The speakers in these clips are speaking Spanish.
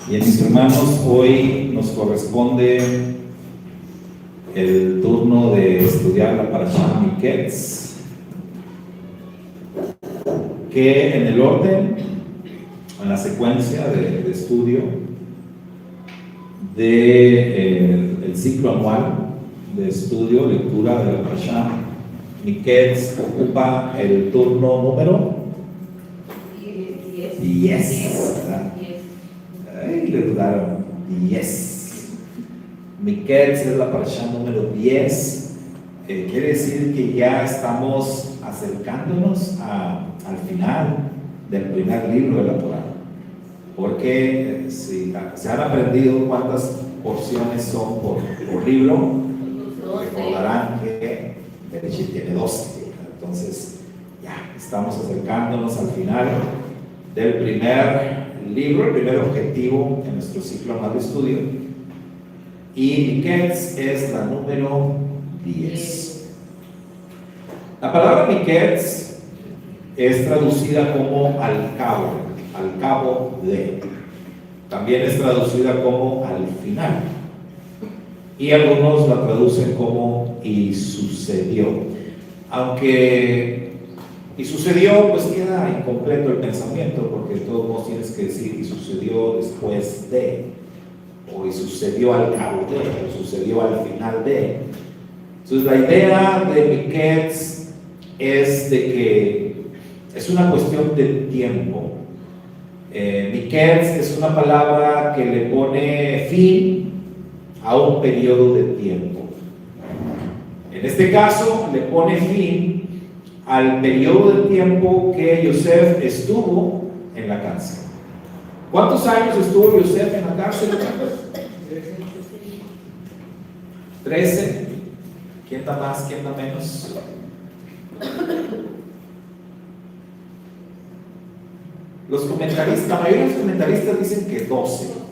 Bien, mis hermanos, hoy nos corresponde el turno de estudiar la Parashá Miketz, que en el orden, en la secuencia de estudio del ciclo anual de estudio, lectura de la Parashá Miketz, ocupa el turno número 10. Ay, le dudaron. 10. Miketz es la parashá número 10. Quiere decir que ya estamos acercándonos al final del primer libro de la Torá. Porque si se han aprendido cuántas porciones son por libro, recordarán que Bereshit tiene 12. Entonces, ya estamos acercándonos al final del primer libro, el primer objetivo en nuestro ciclo anual de estudio, y Miketz es la número 10. La palabra Miketz es traducida como al cabo de. También es traducida como al final, y algunos la traducen como y sucedió. Aunque y sucedió, pues queda incompleto el pensamiento, porque de todos modos tienes que decir y sucedió después de, o y sucedió al cabo de, o sucedió al final de. Entonces la idea de Miketz es de que es una cuestión de tiempo. Miketz es una palabra que le pone fin a un periodo de tiempo. En este caso le pone fin al periodo de tiempo que Yosef estuvo en la cárcel. ¿Cuántos años estuvo Yosef en la cárcel? 13. ¿Quién da más? ¿Quién da menos? Los comentaristas, la mayoría de los comentaristas dicen que 12.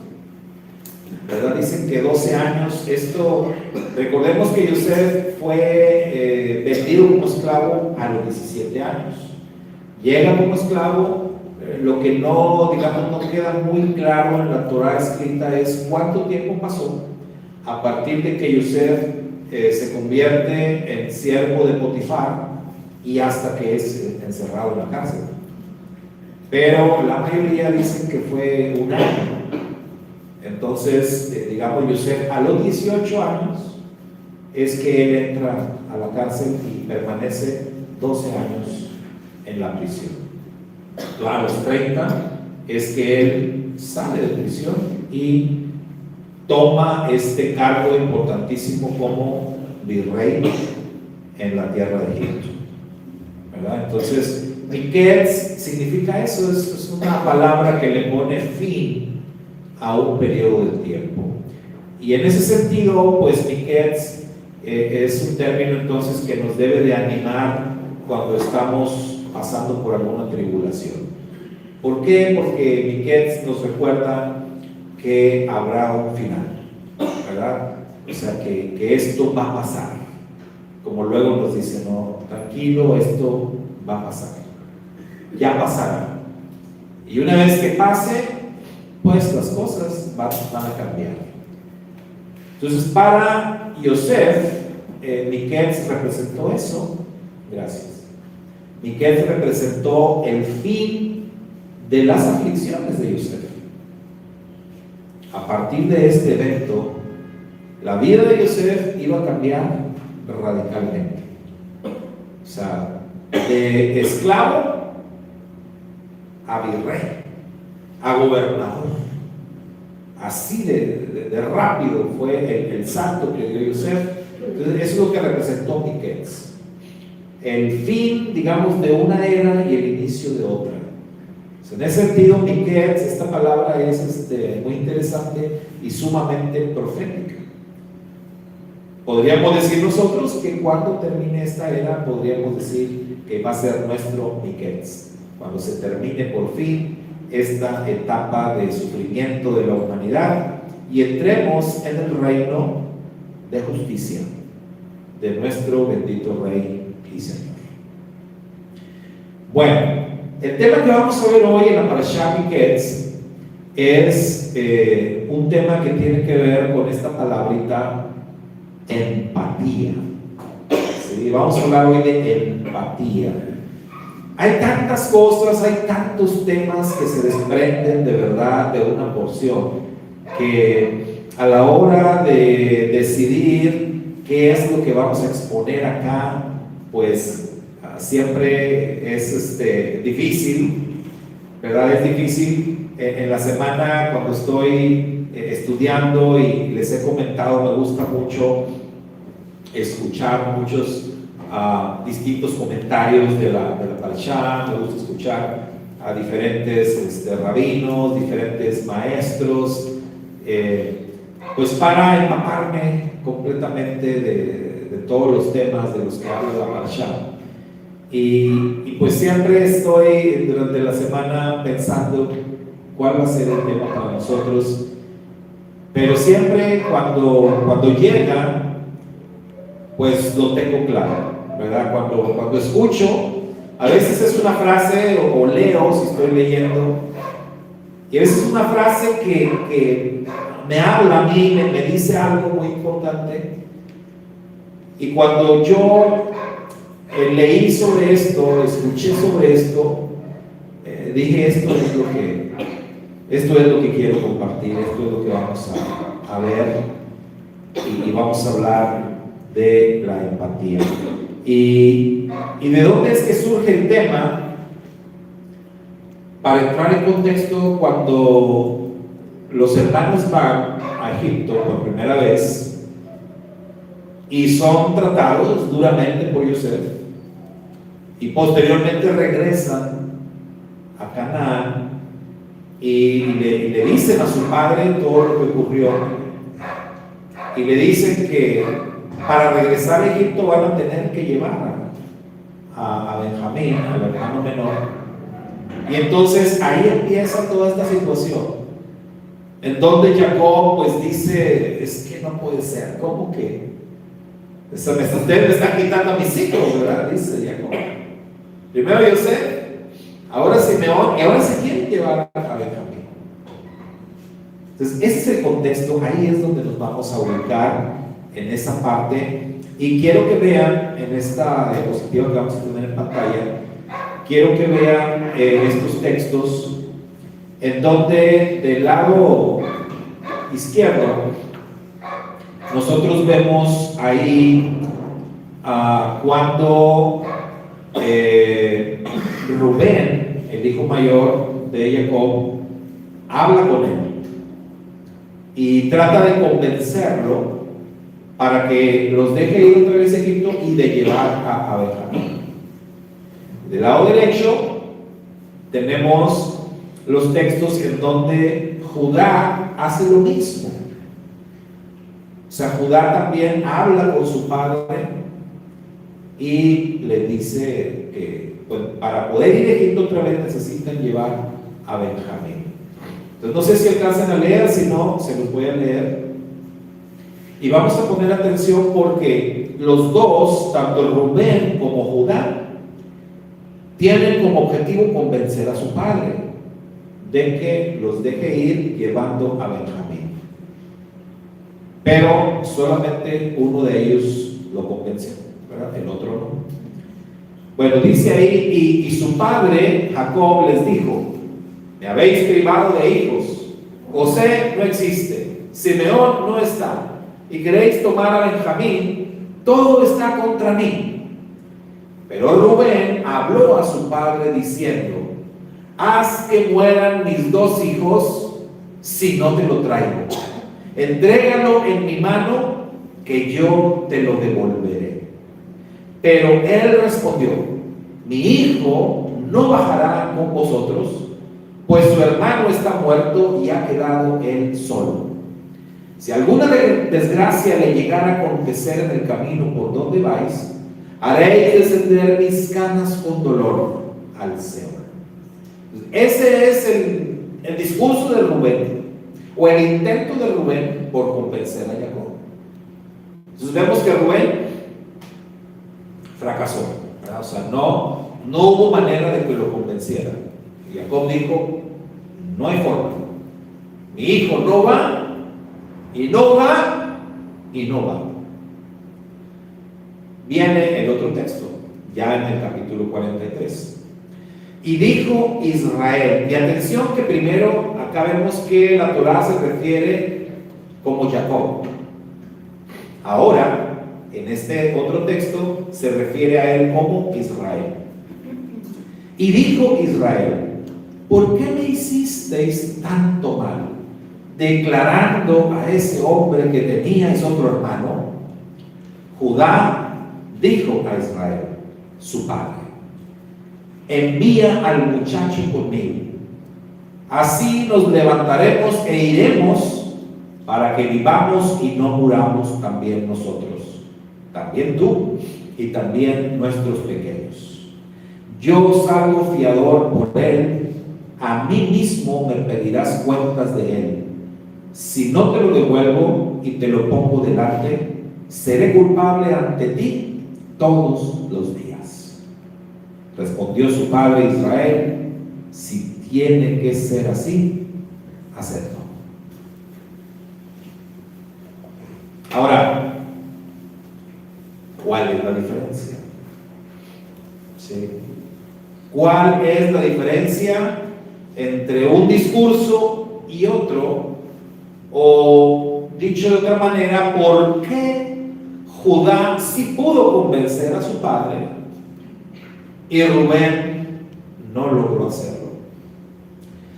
¿Verdad? Dicen que 12 años. Esto, recordemos que Yosef fue vendido como esclavo a los 17 años. Llega como esclavo. Lo que no queda muy claro en la Torá escrita es cuánto tiempo pasó a partir de que Yosef se convierte en siervo de Potifar y hasta que es encerrado en la cárcel. Pero la mayoría dicen que fue un año. Entonces, Yosef a los 18 años es que él entra a la cárcel y permanece 12 años en la prisión. A los 30 es que él sale de prisión y toma este cargo importantísimo como virrey en la tierra de Egipto. ¿Verdad? Entonces, Miketz significa eso, es una palabra que le pone fin a un periodo de tiempo. Y en ese sentido, pues Miketz es un término entonces que nos debe de animar cuando estamos pasando por alguna tribulación. ¿Por qué? Porque Miketz nos recuerda que habrá un final, ¿verdad? O sea, que esto va a pasar. Como luego nos dice, no, tranquilo, esto va a pasar. Ya pasará. Y una vez que pase, pues las cosas van a cambiar. Entonces, para Yosef, Miketz representó eso. Gracias. Miketz representó el fin de las aflicciones de Yosef. A partir de este evento, la vida de Yosef iba a cambiar radicalmente. O sea, de esclavo a virrey, a gobernador. Así de rápido fue el salto que dio Yosef. Entonces, eso es lo que representó Miketz. El fin, de una era y el inicio de otra. En ese sentido, Miketz, esta palabra es muy interesante y sumamente profética. Podríamos decir nosotros que cuando termine esta era, podríamos decir que va a ser nuestro Miketz. Cuando se termine por fin esta etapa de sufrimiento de la humanidad y entremos en el reino de justicia de nuestro bendito Rey y Señor. Bueno, el tema que vamos a ver hoy en la Parashá Miketz es un tema que tiene que ver con esta palabrita empatía. ¿Sí? Vamos a hablar hoy de empatía. Hay tantas cosas, hay tantos temas que se desprenden de verdad de una porción, que a la hora de decidir qué es lo que vamos a exponer acá, pues siempre es difícil, ¿verdad? Es difícil. En la semana, cuando estoy estudiando, y les he comentado, me gusta mucho escuchar muchos distintos comentarios de la Parashá. Me gusta escuchar a diferentes rabinos, diferentes maestros, pues para empaparme completamente de todos los temas de los que habla la Parashá. Y pues siempre estoy durante la semana pensando cuál va a ser el tema para nosotros, pero siempre cuando llega, pues lo tengo claro, ¿verdad? Cuando escucho, a veces es una frase o leo, si estoy leyendo, y a veces es una frase que me habla a mí, me dice algo muy importante, y cuando yo leí sobre esto, escuché sobre esto, dije, esto es lo que quiero compartir, esto es lo que vamos a ver, y vamos a hablar de la empatía. ¿Y de dónde es que surge el tema? Para entrar en contexto, cuando los hermanos van a Egipto por primera vez y son tratados duramente por Yosef, y posteriormente regresan a Canaán y le dicen a su padre todo lo que ocurrió, y le dicen que para regresar a Egipto van a tener que llevar a Benjamín, al hermano menor. Y entonces ahí empieza toda esta situación, en donde Jacob pues dice, es que no puede ser, ¿cómo que? Ustedes me están quitando a mis hijos, ¿verdad? Dice Jacob. Primero Yosef, ahora Simeón, y ahora se quieren llevar a Benjamín. Entonces ese es el contexto, ahí es donde nos vamos a ubicar en esa parte. Y quiero que vean en esta diapositiva que vamos a tener en pantalla, quiero que vean estos textos, en donde del lado izquierdo nosotros vemos ahí cuando Rubén, el hijo mayor de Jacob, habla con él y trata de convencerlo para que los deje ir otra vez a Egipto y de llevar a Benjamín. Del lado derecho tenemos los textos en donde Judá hace lo mismo. O sea, Judá también habla con su padre y le dice que pues, para poder ir a Egipto otra vez necesitan llevar a Benjamín. Entonces no sé si alcanzan a leer, si no, se los voy a leer. Y vamos a poner atención porque los dos, tanto Rubén como Judá, tienen como objetivo convencer a su padre de que los deje ir llevando a Benjamín. Pero solamente uno de ellos lo convenció, ¿verdad? El otro no. Bueno, dice ahí, y su padre Jacob les dijo, me habéis privado de hijos, José no existe, Simeón no está, y queréis tomar a Benjamín, todo está contra mí. Pero Rubén habló a su padre diciendo, haz que mueran mis dos hijos si no te lo traigo. Entrégalo en mi mano, que yo te lo devolveré. Pero él respondió, mi hijo no bajará con vosotros, pues su hermano está muerto y ha quedado él solo. Si alguna desgracia le llegara a acontecer en el camino por donde vais, haréis descender mis canas con dolor al Seol. Ese es el discurso de Rubén, o el intento de Rubén por convencer a Jacob. Entonces vemos que Rubén fracasó, ¿verdad? O sea, no hubo manera de que lo convenciera. Y Jacob dijo, no hay forma. Mi hijo no va, y no va, y no va. Viene el otro texto, ya en el capítulo 43. Y dijo Israel, y atención que primero acá vemos que la Torá se refiere como Jacob. Ahora, en este otro texto, se refiere a él como Israel. Y dijo Israel, ¿por qué me hicisteis tanto mal, declarando a ese hombre que teníais otro hermano? Judá dijo a Israel, su padre, envía al muchacho conmigo, así nos levantaremos e iremos para que vivamos y no muramos también nosotros, también tú y también nuestros pequeños. Yo salgo fiador por él, a mí mismo me pedirás cuentas de él. Si no te lo devuelvo y te lo pongo delante, seré culpable ante ti todos los días. Respondió su padre Israel, si tiene que ser así, hacedlo. Ahora, ¿cuál es la diferencia? ¿Sí? ¿Cuál es la diferencia entre un discurso y otro? O dicho de otra manera, ¿por qué Judá sí pudo convencer a su padre y Rubén no logró hacerlo?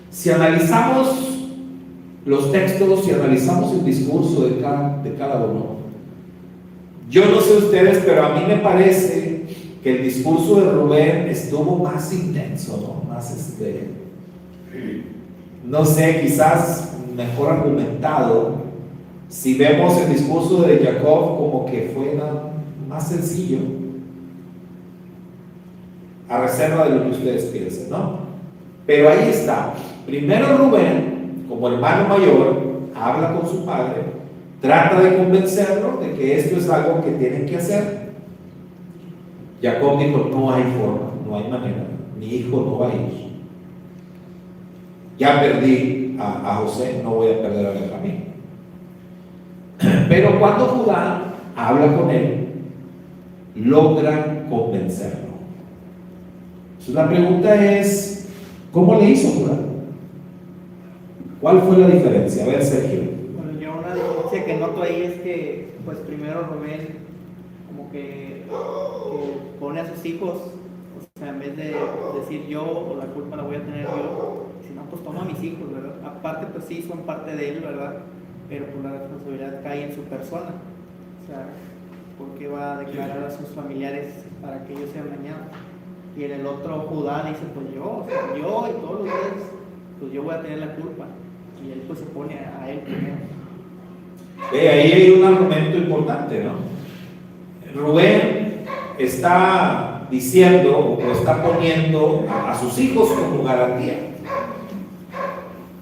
Si analizamos los textos, si analizamos el discurso de cada uno, yo no sé ustedes, pero a mí me parece que el discurso de Rubén estuvo más intenso, ¿no? Más no sé, quizás mejor argumentado. Si vemos el discurso de Jacob como que fue más sencillo, a reserva de lo que ustedes piensen, ¿no? Pero ahí está. Primero Rubén, como hermano mayor, habla con su padre, trata de convencerlo de que esto es algo que tienen que hacer. Jacob dijo, no hay forma, no hay manera, mi hijo no va a ir. Ya perdí a José, no voy a perder a Benjamín. Pero cuando Judá habla con él, logra convencerlo. Entonces la pregunta es, ¿cómo le hizo Judá? ¿Cuál fue la diferencia? A ver, Sergio. Bueno, yo una diferencia que noto ahí es que, pues primero Rubén como que pone a sus hijos, o sea, en vez de decir yo, la culpa la voy a tener yo, sino pues toma a mis hijos, ¿verdad? Aparte pues sí son parte de él, ¿verdad? Pero pues la responsabilidad cae en su persona, o sea, ¿por qué va a declarar a sus familiares para que ellos sean dañados? Y en el otro Judá dice, pues yo, o sea, yo y todos los días, pues yo voy a tener la culpa. Y él pues se pone a él primero. Ahí hay un argumento importante, ¿no? Rubén está diciendo o está poniendo a sus hijos como garantía.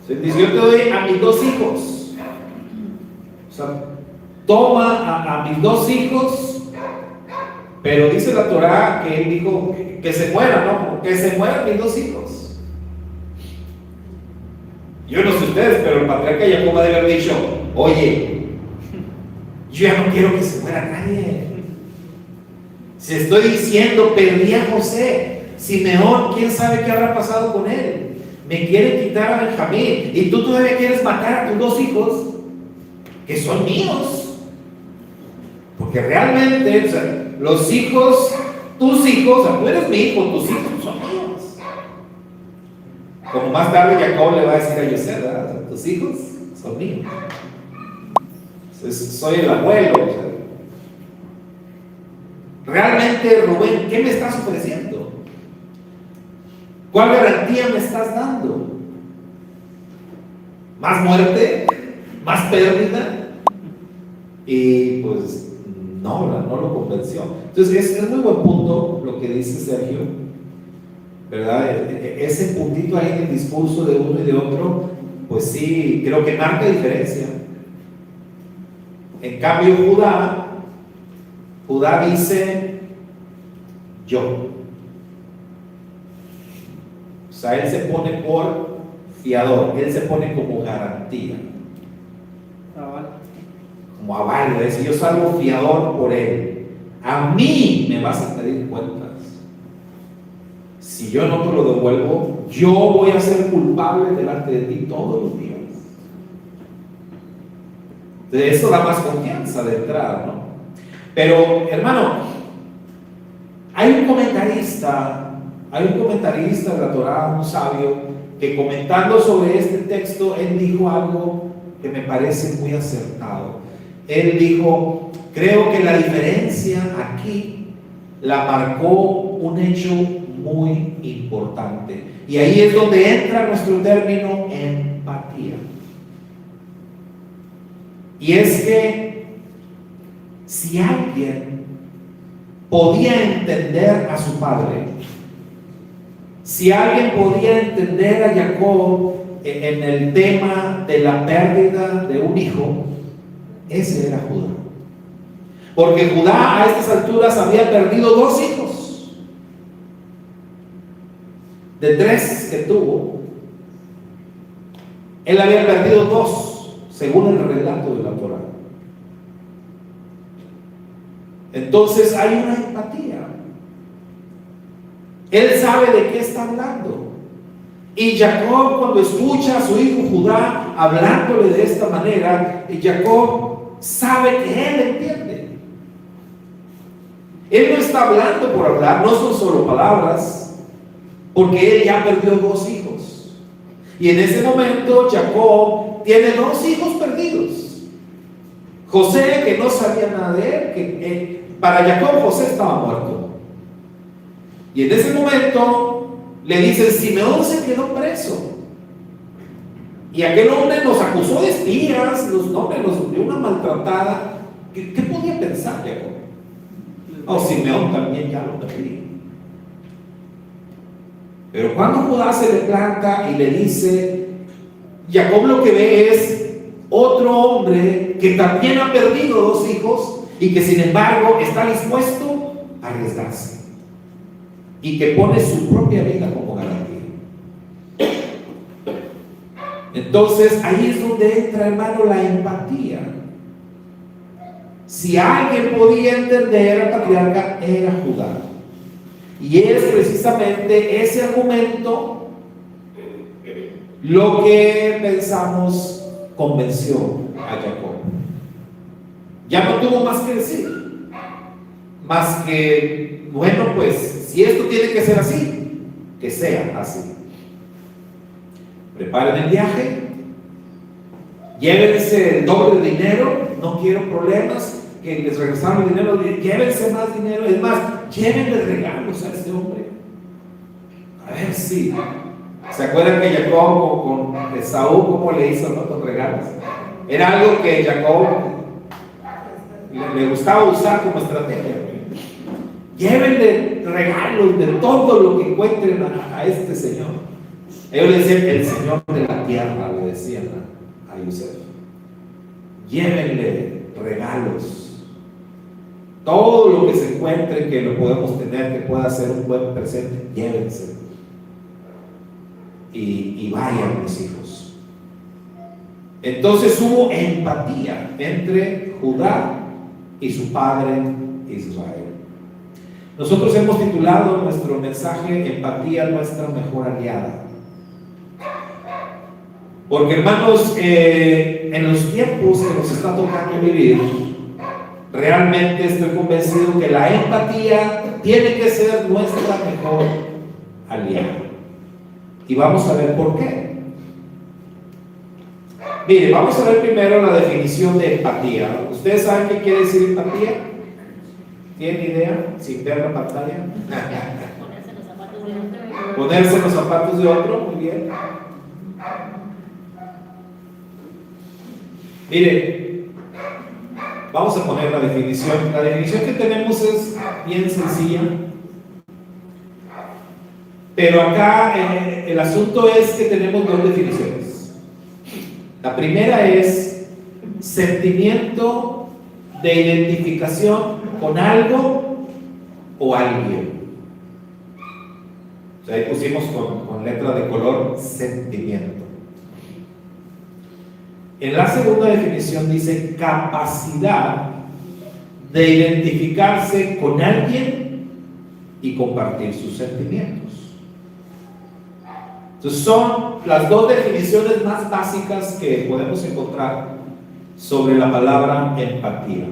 Dice, yo te doy a mis dos hijos. O sea, toma a mis dos hijos, pero dice la Torá que él dijo que se mueran, ¿no? Que se mueran mis dos hijos. Yo no sé ustedes, pero el patriarca Jacob debe haber dicho, oye, yo ya no quiero que se muera nadie. Si estoy diciendo, perdí a José, Simeón, quién sabe qué habrá pasado con él. Me quieren quitar a Benjamín y tú todavía quieres matar a tus dos hijos, que son míos. Porque realmente, o sea, los hijos, tus hijos, o sea, tú eres mi hijo, tus hijos son míos. Como más tarde Jacob le va a decir a José, ¿verdad? O sea, tus hijos son míos. Entonces, soy el abuelo. O sea, realmente, Rubén, ¿qué me estás ofreciendo? ¿Cuál garantía me estás dando? ¿Más muerte? ¿Más pérdida? Y pues no lo convenció. Entonces es muy buen punto lo que dice Sergio, ¿verdad? Ese puntito ahí en el discurso de uno y de otro, pues sí, creo que marca diferencia. En cambio Judá dice yo. O sea, él se pone por fiador, Él se pone como garantía, como aval, es decir, yo salgo fiador por Él. A mí me vas a pedir cuentas. Si yo no te lo devuelvo, yo voy a ser culpable delante de ti todos los días. De eso da más confianza de entrada, ¿no? Pero, hermano, hay un comentarista de la Torá, un sabio, que comentando sobre este texto, él dijo algo que me parece muy acertado. Él dijo: creo que la diferencia aquí la marcó un hecho muy importante. Y ahí es donde entra nuestro término empatía. Y es que si alguien podía entender a su padre, si alguien podía entender a Jacob en el tema de la pérdida de un hijo, ese era Judá. Porque Judá a estas alturas había perdido 2 hijos. De 3 que tuvo, él había perdido 2, según el relato de la Torá. Entonces hay una empatía. Él sabe de qué está hablando. Y Jacob, cuando escucha a su hijo Judá hablándole de esta manera, Jacob sabe que él entiende. Él no está hablando por hablar, no son solo palabras, porque él ya perdió 2 hijos. Y en ese momento Jacob tiene 2 hijos perdidos. José, que no sabía nada de él, que para Jacob José estaba muerto. Y en ese momento le dicen: Simeón se quedó preso. Y aquel hombre nos acusó de espías, nos dio una maltratada. ¿Qué podía pensar Jacob? Oh, Simeón también ya lo perdí. Pero cuando Judá se le planta y le dice, Jacob lo que ve es otro hombre que también ha perdido 2 hijos y que sin embargo está dispuesto a arriesgarse y que pone su propia vida como garantía. Entonces ahí es donde entra, hermano, la empatía. Si alguien podía entender al patriarca, era Judá. Y es precisamente ese argumento lo que pensamos convenció a Jacob. Ya no tuvo más que decir, más que, bueno, pues si esto tiene que ser así, que sea así. Preparen el viaje, llévense el doble de dinero, no quiero problemas, que les regresaron el dinero, llévense más dinero, es más, llévenle regalos a este hombre. A ver si se acuerdan que Jacob con Esaú, ¿cómo le hizo, no? Con regalos. Era algo que Jacob le gustaba usar como estrategia. Llévenle regalos de todo lo que encuentren a este señor. Ellos le decían el señor de la tierra, le decían a Yosef. Llévenle regalos. Todo lo que se encuentre que lo podemos tener, que pueda ser un buen presente, llévense. Y vayan, mis hijos. Entonces hubo empatía entre Judá y su padre Israel. Nosotros hemos titulado nuestro mensaje Empatía, nuestra mejor aliada. Porque, hermanos, en los tiempos que nos está tocando vivir, realmente estoy convencido que la empatía tiene que ser nuestra mejor aliada. Y vamos a ver por qué. Mire, vamos a ver primero la definición de empatía. ¿Ustedes saben qué quiere decir empatía? ¿Tienen idea? Sin ver la pantalla. Ponerse los zapatos de otro. Ponerse los zapatos de otro, muy bien. Mire, vamos a poner la definición. La definición que tenemos es bien sencilla. Pero acá el asunto es que tenemos 2 definiciones. La primera es sentimiento de identificación con algo o alguien. O sea, ahí pusimos con letra de color sentimiento. En la segunda definición dice capacidad de identificarse con alguien y compartir sus sentimientos. Entonces son las dos definiciones más básicas que podemos encontrar sobre la palabra empatía.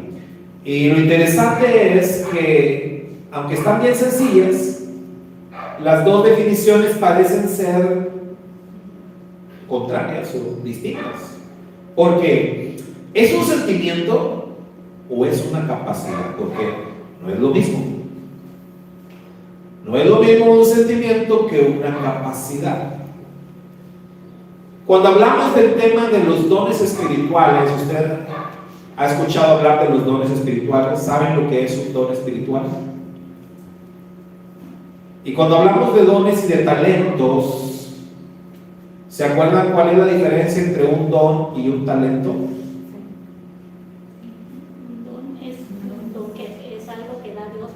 Y lo interesante es que, aunque están bien sencillas, las dos definiciones parecen ser contrarias o distintas. Porque ¿es un sentimiento o es una capacidad? Porque no es lo mismo. No es lo mismo un sentimiento que una capacidad. Cuando hablamos del tema de los dones espirituales, usted ha escuchado hablar de los dones espirituales, ¿saben lo que es un don espiritual? Y cuando hablamos de dones y de talentos, ¿se acuerdan cuál es la diferencia entre un don y un talento? Un don es un don que es algo que da Dios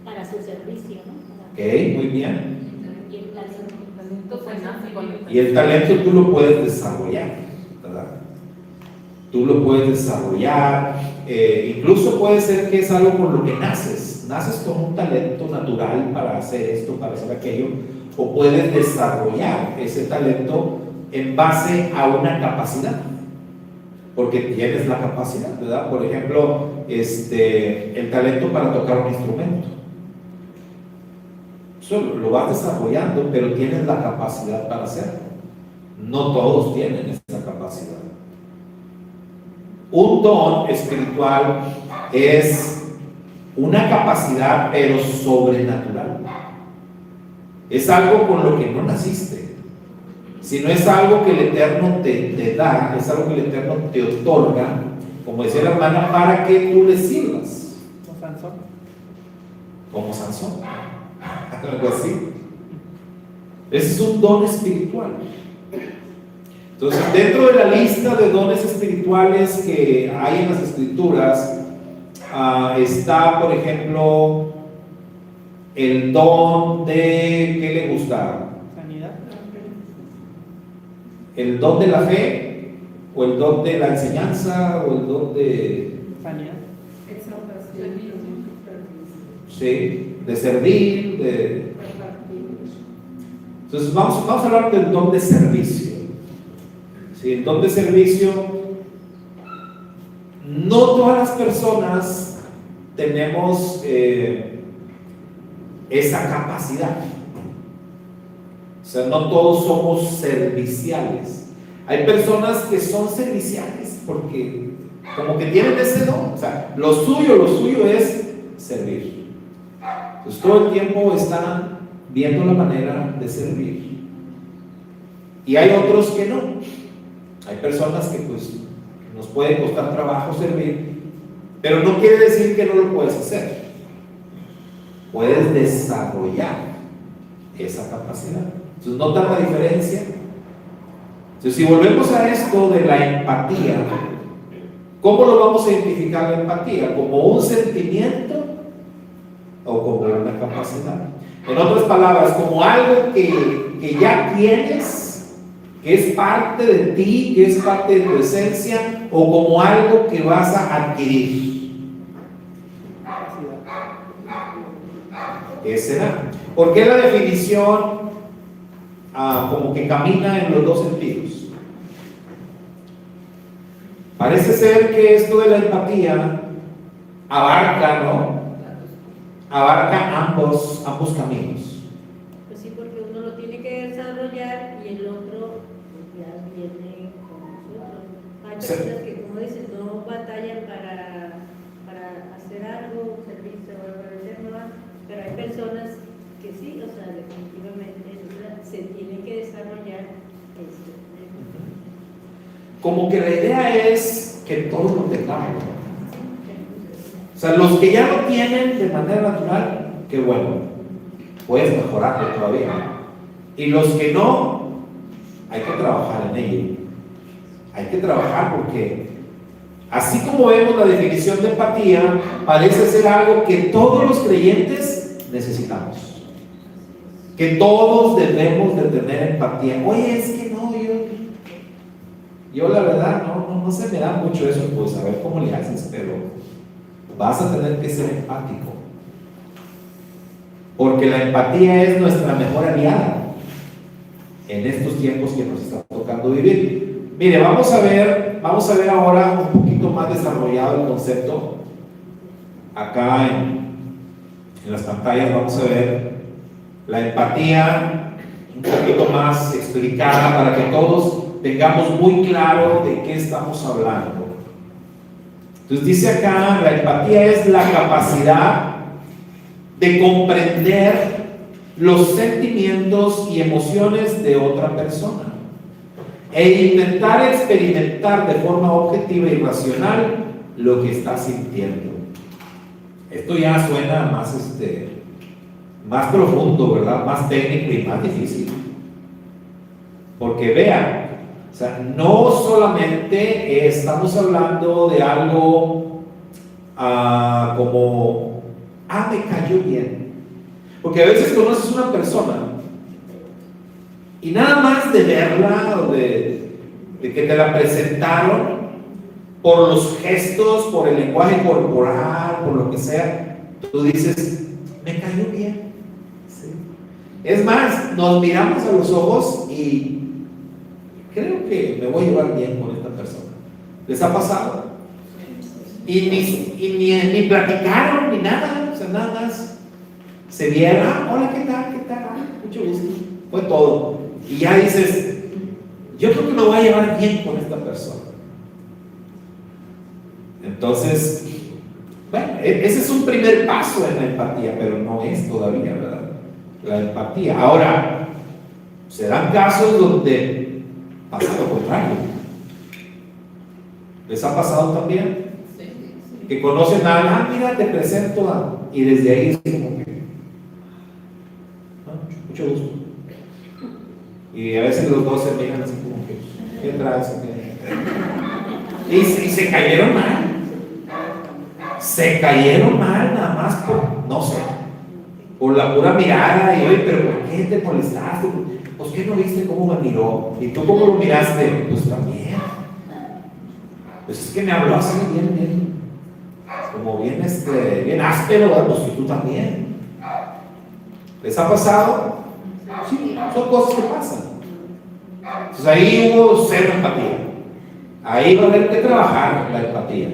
para su servicio, ¿no? Ok, muy bien. Y el talento pues nace con el Y el talento tú lo puedes desarrollar, ¿verdad? Tú lo puedes desarrollar, incluso puede ser que es algo con lo que naces con un talento natural para hacer esto, para hacer aquello, o puedes desarrollar ese talento en base a una capacidad, porque tienes la capacidad, ¿verdad? Por ejemplo, el talento para tocar un instrumento. Eso lo vas desarrollando, pero tienes la capacidad para hacerlo. No todos tienen esa capacidad. Un don espiritual es una capacidad, pero sobrenatural. Es algo con lo que no naciste, sino es algo que el Eterno te da, es algo que el Eterno te otorga, como decía la hermana, para que tú le sirvas. Como Sansón. Como Sansón, algo así. Ese es un don espiritual. Entonces, dentro de la lista de dones espirituales que hay en las Escrituras, está, por ejemplo, el don de, ¿qué le gusta? Sanidad. ¿El don de la fe? ¿O el don de la enseñanza? ¿O el don de...? Sanidad. Sí, de servir, Entonces vamos a hablar del don de servicio. Sí, el don de servicio, no todas las personas tenemos esa capacidad. O sea, no todos somos serviciales. Hay personas que son serviciales porque como que tienen ese don. O sea, lo suyo es servir. Entonces todo el tiempo están viendo la manera de servir. Y hay otros que no. Hay personas que pues nos puede costar trabajo servir, pero no quiere decir que no lo puedes hacer. Puedes desarrollar esa capacidad. Entonces, ¿notan la diferencia? Entonces, si volvemos a esto de la empatía, ¿cómo lo vamos a identificar la empatía? ¿Como un sentimiento o como una capacidad? En otras palabras, como algo que ya tienes, que es parte de ti, que es parte de tu esencia, o como algo que vas a adquirir. ¿Qué será? ¿Por qué la definición como que camina en los dos sentidos? Parece ser que esto de la empatía abarca, ¿no? Abarca ambos caminos. Pues sí, porque uno lo tiene que desarrollar y el otro pues, ya viene con nosotros. Hay personas que, como dicen, no batallan para hacer algo, servicio o algo de ser, ¿no? Pero hay personas que sí, o sea, definitivamente se tiene que desarrollar esto. Como que la idea es que todos lo tengamos. O sea, los que ya lo tienen de manera natural, qué bueno, puedes mejorarlo todavía. Y los que no, hay que trabajar en ello. Hay que trabajar porque, así como vemos la definición de empatía, parece ser algo que todos los creyentes necesitamos. Que todos debemos de tener empatía. Oye, es que no, Yo la verdad no se me da mucho eso, pues a ver cómo le haces, pero vas a tener que ser empático. Porque la empatía es nuestra mejor aliada en estos tiempos que nos está tocando vivir. Mire, vamos a ver ahora un poquito más desarrollado el concepto. Acá en las pantallas vamos a ver la empatía un poquito más explicada para que todos tengamos muy claro de qué estamos hablando. Entonces dice acá, la empatía es la capacidad de comprender los sentimientos y emociones de otra persona e intentar experimentar de forma objetiva y racional lo que está sintiendo. Esto ya suena más profundo, ¿verdad? Más técnico y más difícil. Porque vean, o sea, no solamente estamos hablando de algo como, me cayó bien. Porque a veces conoces una persona y nada más de verla o de que te la presentaron, por los gestos, por el lenguaje corporal, por lo que sea, tú dices, me cayó bien. ¿Sí? Es más, nos miramos a los ojos y creo que me voy a llevar bien con esta persona. ¿Les ha pasado? Y ni platicaron ni nada, o sea, nada más se vieron, hola, ¿qué tal? Mucho gusto. Fue todo. Y ya dices, yo creo que me voy a llevar bien con esta persona. Entonces, bueno, ese es un primer paso en la empatía, pero no es todavía, ¿verdad? La empatía. Ahora, serán casos donde pasa lo contrario. ¿Les ha pasado también? Sí. Que conocen a alguien, mira, te presento a... Y desde ahí es como que... mucho gusto. Y a veces los dos se miran así como que... ¿Qué traes? Y se cayeron mal. Se cayeron mal nada más por la pura mirada. Y oye, pero ¿por qué te molestaste? Pues ¿qué no viste cómo me miró? ¿Y tú cómo lo miraste? Pues también. Pues es que me habló así bien como bien áspero, ¿verdad? Pues y tú también. ¿Les ha pasado? Sí, son cosas que pasan. Entonces ahí hubo cero empatía. Ahí va a haber que trabajar la empatía,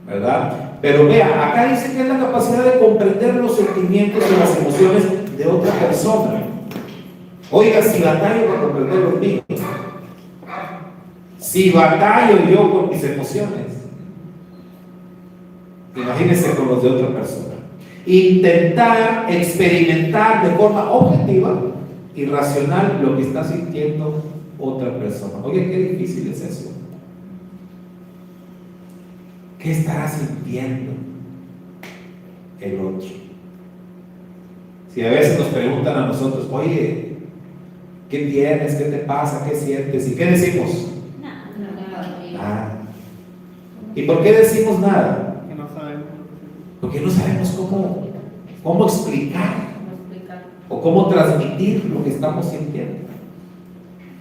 ¿verdad? Pero vea, acá dice que es la capacidad de comprender los sentimientos y las emociones de otra persona. Oiga, si batallo para comprender los míos, si batallo yo con mis emociones, imagínense con los de otra persona. Intentar experimentar de forma objetiva y racional lo que está sintiendo otra persona. Oye, qué difícil es eso. ¿Qué estará sintiendo el otro? Si a veces nos preguntan a nosotros, oye, ¿qué tienes? ¿Qué te pasa? ¿Qué sientes? ¿Y qué decimos? Nada. ¿Y por qué decimos nada? Que no sabemos. Porque no sabemos cómo explicar o cómo transmitir lo que estamos sintiendo.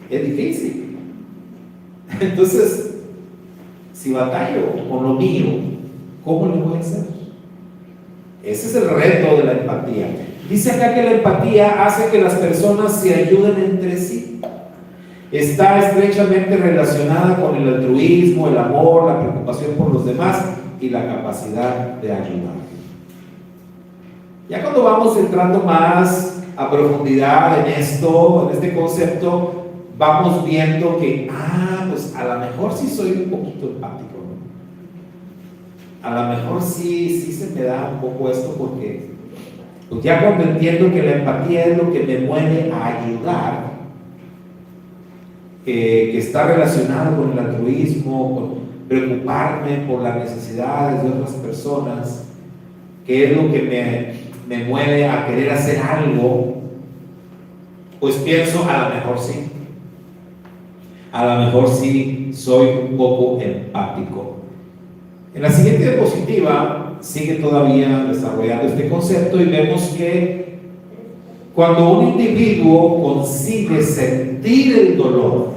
Es difícil. Entonces, si batallo con lo mío, ¿cómo le voy a hacer? Ese es el reto de la empatía. Dice acá que la empatía hace que las personas se ayuden entre sí. Está estrechamente relacionada con el altruismo, el amor, la preocupación por los demás y la capacidad de ayudar. Ya cuando vamos entrando más a profundidad en esto, en este concepto, vamos viendo que, pues a lo mejor sí soy un poquito empático, ¿no? A lo mejor sí se me da un poco esto porque pues ya cuando entiendo que la empatía es lo que me mueve a ayudar, que está relacionado con el altruismo, con preocuparme por las necesidades de otras personas, que es lo que me mueve a querer hacer algo, pues pienso, a lo mejor sí. A lo mejor sí soy un poco empático. En la siguiente diapositiva sigue todavía desarrollando este concepto y vemos que cuando un individuo consigue sentir el dolor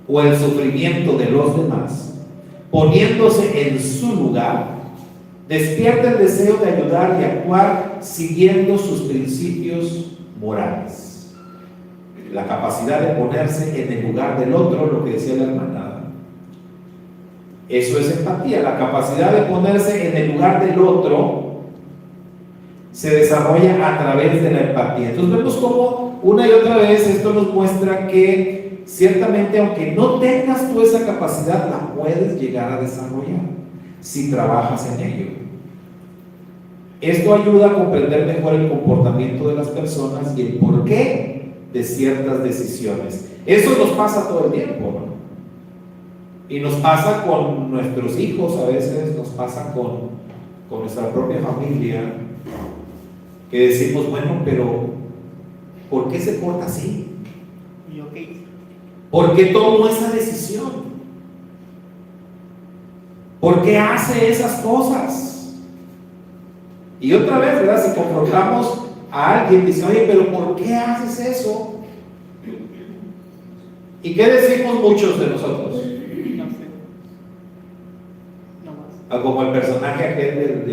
o el sufrimiento de los demás, poniéndose en su lugar, despierta el deseo de ayudar y actuar siguiendo sus principios morales. La capacidad de ponerse en el lugar del otro, lo que decía la hermana. Eso es empatía, la capacidad de ponerse en el lugar del otro se desarrolla a través de la empatía. Entonces vemos cómo una y otra vez esto nos muestra que ciertamente aunque no tengas tú esa capacidad, la puedes llegar a desarrollar si trabajas en ello. Esto ayuda a comprender mejor el comportamiento de las personas y el porqué de ciertas decisiones. Eso nos pasa todo el tiempo, ¿no? Y nos pasa con nuestros hijos, a veces nos pasa con nuestra propia familia, que decimos, bueno, pero ¿por qué se porta así? ¿Y yo qué hice? ¿Por qué tomó esa decisión? ¿Por qué hace esas cosas? Y otra vez, ¿verdad? Si confrontamos a alguien, dice, oye, pero ¿por qué haces eso? ¿Y qué decimos muchos de nosotros? No sé. No más. Como el personaje aquel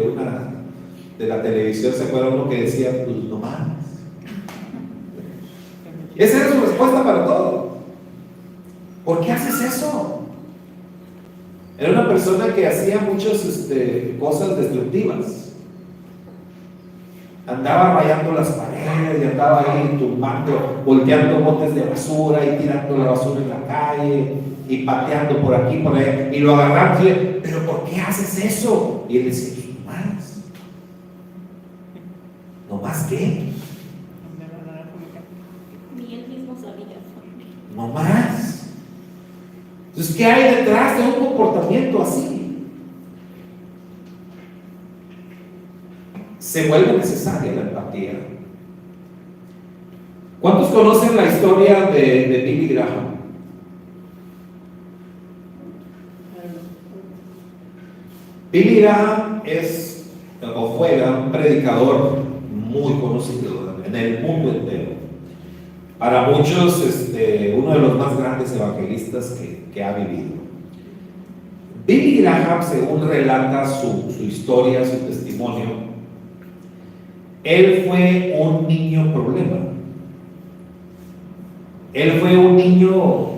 de la televisión, ¿se acuerda uno que decía, pues no más? Esa era su respuesta para todo. ¿Por qué haces eso? Era una persona que hacía muchas cosas destructivas. Andaba rayando las paredes y andaba ahí tumbando, volteando botes de basura y tirando la basura en la calle y pateando por aquí, por allá. Y lo agarraron y le, ¿pero por qué haces eso? Y él decía, no más. ¿No más qué? Ni él mismo sabía. No más. Entonces, ¿qué hay detrás de un comportamiento así? Se vuelve necesaria la empatía. ¿Cuántos conocen la historia de Billy Graham? Billy Graham es o fuera un predicador muy conocido en el mundo entero. Para muchos, uno de los más grandes evangelistas que ha vivido. Billy Graham, según relata su historia, su testimonio, él fue un niño problema. Él fue un niño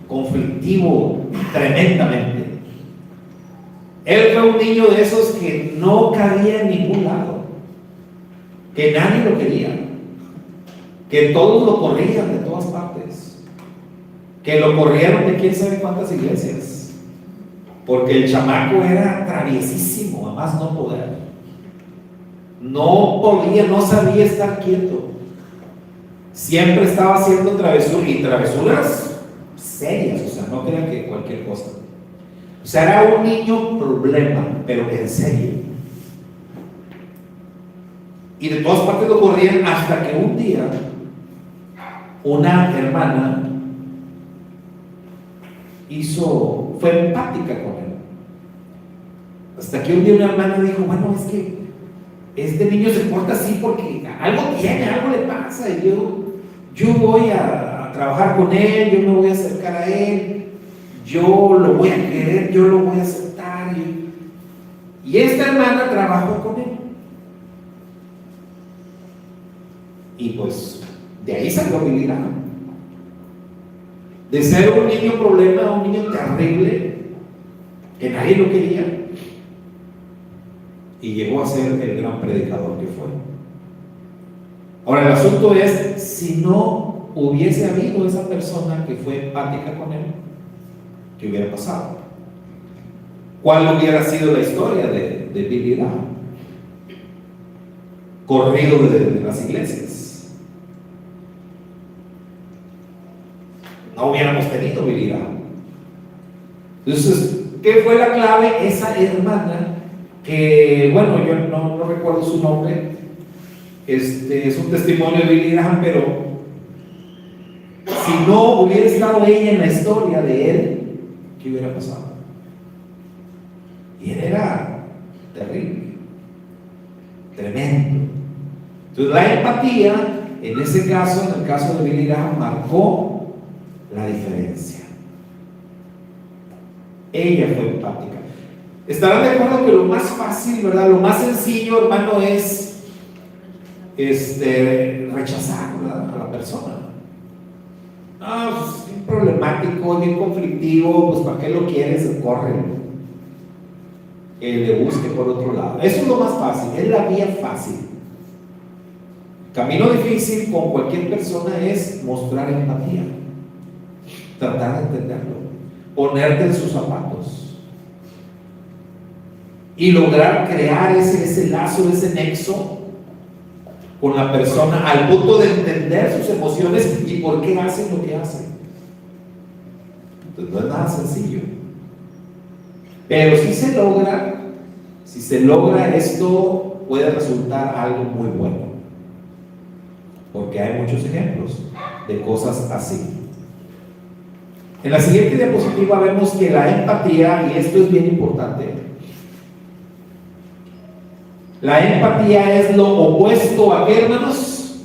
conflictivo tremendamente. Él fue un niño de esos que no cabía en ningún lado, que nadie lo quería, que todos lo corrían de todas partes, que lo corrieron de quién sabe cuántas iglesias, porque el chamaco era traviesísimo, a más no poder. No podía, no sabía estar quieto. Siempre estaba haciendo travesuras, y travesuras serias, o sea, no crean que cualquier cosa. O sea, era un niño problema, pero en serio. Y de todas partes lo corrían hasta que un día una hermana fue empática con él. Hasta que un día una hermana dijo, bueno, es que este niño se porta así porque algo tiene, algo le pasa, y yo voy a trabajar con él, yo me voy a acercar a él, yo lo voy a querer, yo lo voy a aceptar. Y esta hermana trabajó con él. Y pues de ahí salió Billy Graham. De ser un niño problema a un niño terrible que nadie lo quería, y llegó a ser el gran predicador que fue. Ahora el asunto es, si no hubiese habido esa persona que fue empática con él, ¿qué hubiera pasado? ¿Cuál hubiera sido la historia de Billy Graham? Corrido de las iglesias. No hubiéramos tenido Billy Graham. Entonces, ¿qué fue la clave? Esa hermana que, bueno, yo no recuerdo su nombre, es un testimonio de Billy Graham, pero si no hubiera estado ella en la historia de él, ¿qué hubiera pasado? Y él era terrible, tremendo. Entonces la empatía, en ese caso, en el caso de Billy Graham, marcó la diferencia. Ella fue empática. Estarán de acuerdo que lo más fácil, ¿verdad? Lo más sencillo, hermano, es rechazar, ¿verdad?, a la persona. Pues, es bien problemático, es bien conflictivo, pues ¿para qué lo quieres? Córrelo. Que le busque por otro lado. Eso es lo más fácil, es la vía fácil. Camino difícil con cualquier persona es mostrar empatía, tratar de entenderlo, ponerte en sus zapatos y lograr crear ese lazo, ese nexo con la persona al punto de entender sus emociones y por qué hacen lo que hacen. Entonces no es nada sencillo, pero si se logra esto, puede resultar algo muy bueno, porque hay muchos ejemplos de cosas así. En la siguiente diapositiva vemos que la empatía, y esto es bien importante, la empatía es lo opuesto ¿a qué, hermanos?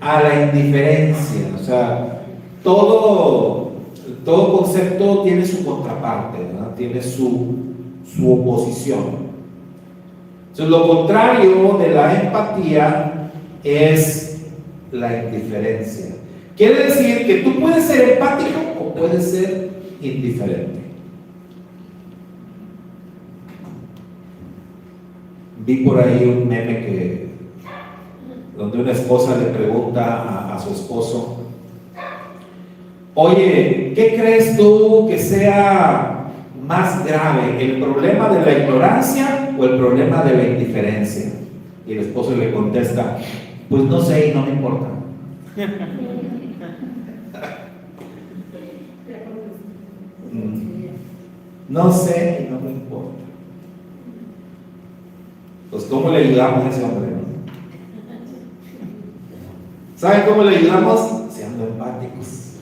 A la indiferencia. O sea, todo concepto tiene su contraparte, ¿verdad? Tiene su oposición. Entonces, lo contrario de la empatía es la indiferencia. Quiere decir que tú puedes ser empático o puedes ser indiferente. Vi por ahí un meme donde una esposa le pregunta a su esposo: oye, ¿qué crees tú que sea más grave, el problema de la ignorancia o el problema de la indiferencia? Y el esposo le contesta: pues no sé y no me importa. No sé y no me importa. Pues ¿cómo le ayudamos a ese hombre, no? ¿Saben cómo le ayudamos? Siendo empáticos.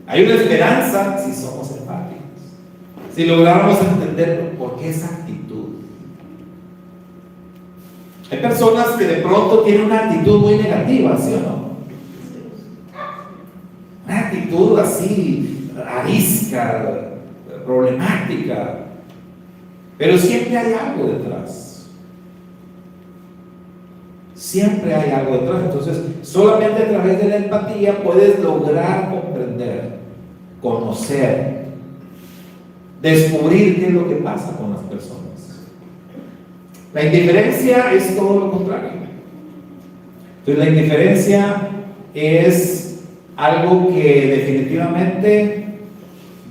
Hay una esperanza si somos empáticos, si lográramos entender por qué esa actitud. Hay personas que de pronto tienen una actitud muy negativa, ¿sí o no? Una actitud así, arisca, problemática, pero siempre hay algo detrás. Siempre hay algo detrás. Entonces, solamente a través de la empatía puedes lograr comprender, conocer, descubrir qué es lo que pasa con las personas. La indiferencia es todo lo contrario. Entonces, la indiferencia es algo que definitivamente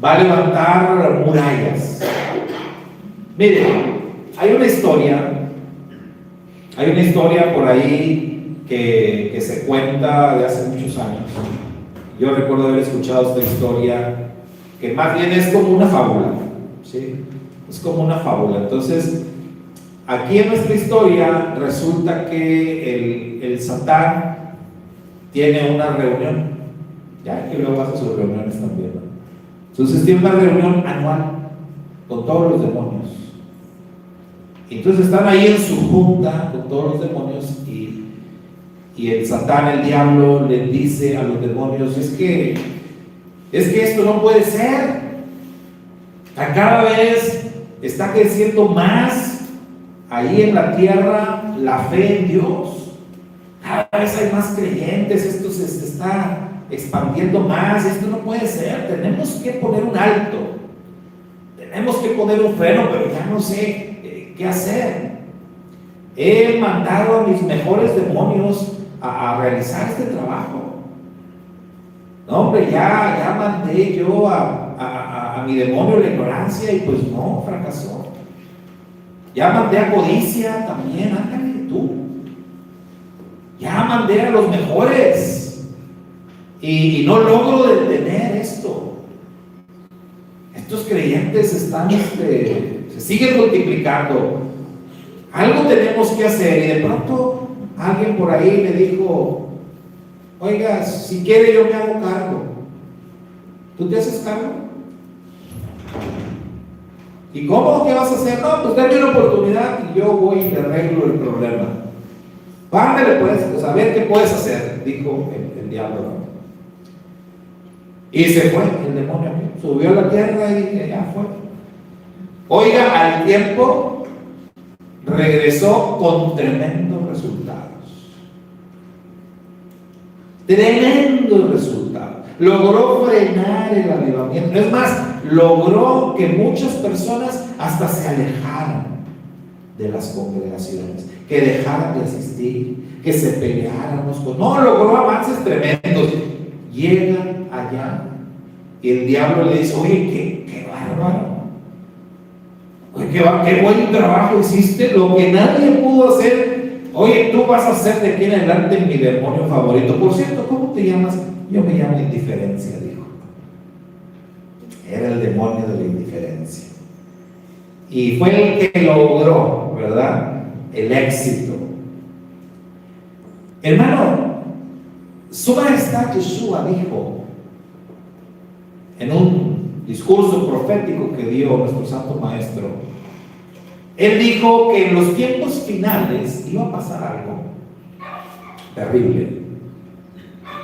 va a levantar murallas. Miren, hay una historia por ahí que se cuenta de hace muchos años. Yo recuerdo haber escuchado esta historia, que más bien es como una fábula, ¿sí? Es como una fábula. Entonces, aquí en nuestra historia resulta que el Satán tiene una reunión, ya que luego hace sus reuniones también, ¿no? Entonces tiene una reunión anual con todos los demonios. Entonces están ahí en su junta con todos los demonios y el Satán, el diablo, le dice a los demonios: es que esto no puede ser. Cada vez está creciendo más ahí en la tierra la fe en Dios. Cada vez hay más creyentes, esto se está expandiendo más, esto no puede ser. Tenemos que poner un alto, tenemos que poner un freno, pero ya no sé qué hacer. He mandado a mis mejores demonios a realizar este trabajo. No, hombre, ya mandé yo a mi demonio la ignorancia y pues no, fracasó. Ya mandé a codicia también, ándale tú. Ya mandé a los mejores y no logro detener esto. Estos creyentes están se siguen multiplicando. Algo tenemos que hacer. Y de pronto alguien por ahí le dijo: oiga, si quiere yo me hago cargo. ¿Tú te haces cargo? ¿Y cómo? ¿Qué vas a hacer? No, pues dame una oportunidad y yo voy y le arreglo el problema. Ándale pues, a ver qué puedes hacer, dijo el diablo. Y se fue el demonio, subió a la tierra y ya fue. Oiga, al tiempo regresó con tremendos resultados. Tremendos resultados. Logró frenar el avivamiento. Es más, logró que muchas personas hasta se alejaran de las congregaciones, que dejaran de asistir, que se pelearan. No, logró avances tremendos. Llegan allá y el diablo le dice: oye, qué bárbaro. Oye, qué buen trabajo hiciste, lo que nadie pudo hacer. Oye, tú vas a ser de aquí en adelante mi demonio favorito. Por cierto, ¿cómo te llamas? Yo me llamo indiferencia, dijo. Era el demonio de la indiferencia. Y fue el que logró, ¿verdad?, el éxito. Hermano, Su Majestad Yeshua dijo en un discurso profético que dio nuestro Santo Maestro, él dijo que en los tiempos finales iba a pasar algo terrible.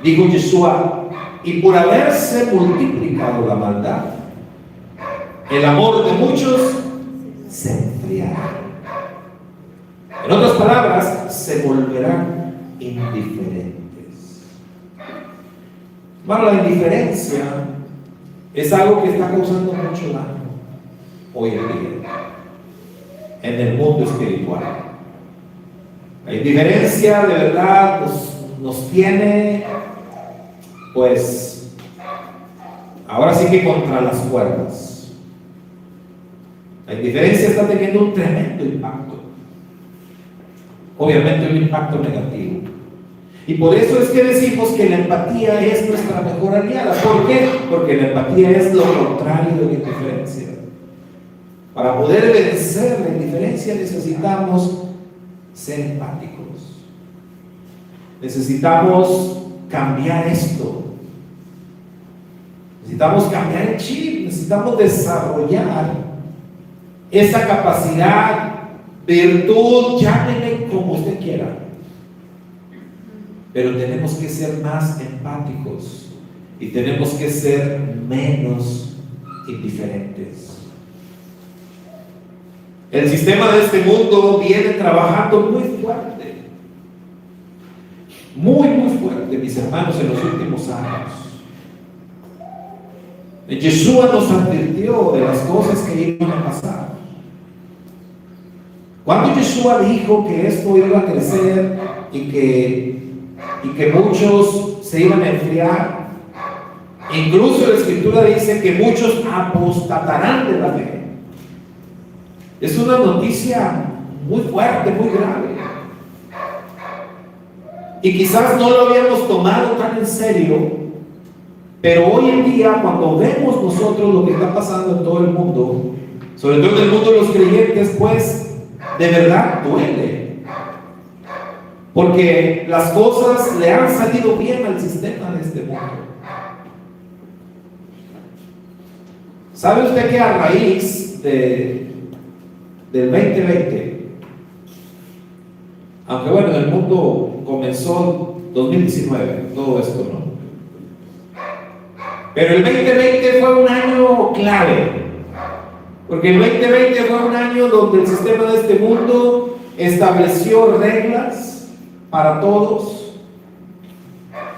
Dijo Yeshua: y por haberse multiplicado la maldad, el amor de muchos se enfriará. En otras palabras, se volverán indiferentes. Bueno, la indiferencia es algo que está causando mucho daño hoy en día en el mundo espiritual. La indiferencia de verdad nos tiene, pues, ahora sí que contra las cuerdas. La indiferencia está teniendo un tremendo impacto, obviamente un impacto negativo. Y por eso es que decimos que la empatía es nuestra mejor aliada. ¿Por qué? Porque la empatía es lo contrario de la indiferencia. Para poder vencer la indiferencia necesitamos ser empáticos. Necesitamos cambiar esto. Necesitamos cambiar el chip. Necesitamos desarrollar esa capacidad, virtud, llámele como usted quiera. Pero tenemos que ser más empáticos y tenemos que ser menos indiferentes. El sistema de este mundo viene trabajando muy fuerte, muy fuerte, mis hermanos, en los últimos años. Yeshua nos advirtió de las cosas que iban a pasar. Cuando Yeshua dijo que esto iba a crecer y que muchos se iban a enfriar, incluso la Escritura dice que muchos apostatarán de la fe. Es una noticia muy fuerte, muy grave. Y quizás no lo habíamos tomado tan en serio, pero hoy en día, cuando vemos nosotros lo que está pasando en todo el mundo, sobre todo en el mundo de los creyentes, pues de verdad duele. Porque las cosas le han salido bien al sistema de este mundo. ¿Sabe usted que a raíz del 2020, aunque bueno, el mundo comenzó 2019, todo esto, ¿no? Pero el 2020 fue un año clave, porque el 2020 fue un año donde el sistema de este mundo estableció reglas para todos,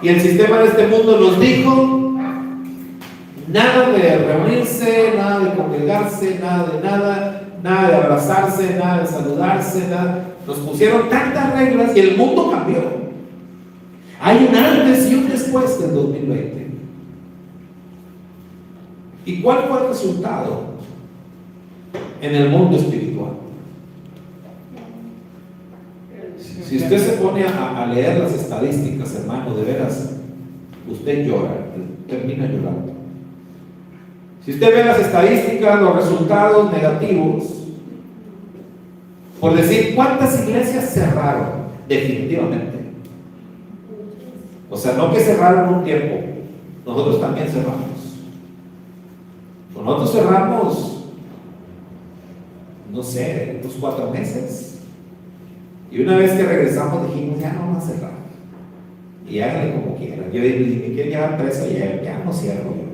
y el sistema de este mundo nos dijo: nada de reunirse, nada de congregarse, nada de abrazarse, nada de saludarse, nada. Nos pusieron tantas reglas y el mundo cambió. Hay un antes y un después del 2020. ¿Y cuál fue el resultado en el mundo espiritual? Si usted se pone a leer las estadísticas, hermano, de veras, usted llora, termina llorando. Si usted ve las estadísticas, los resultados negativos, por decir, ¿cuántas iglesias cerraron? Definitivamente. O sea, no que cerraron un tiempo, nosotros también cerramos. Nosotros cerramos, no sé, unos 4 meses. Y una vez que regresamos dijimos: ya no vamos a cerrar. y háganle como quieran. Yo dije, me quieren llevar preso, ya no cierro yo.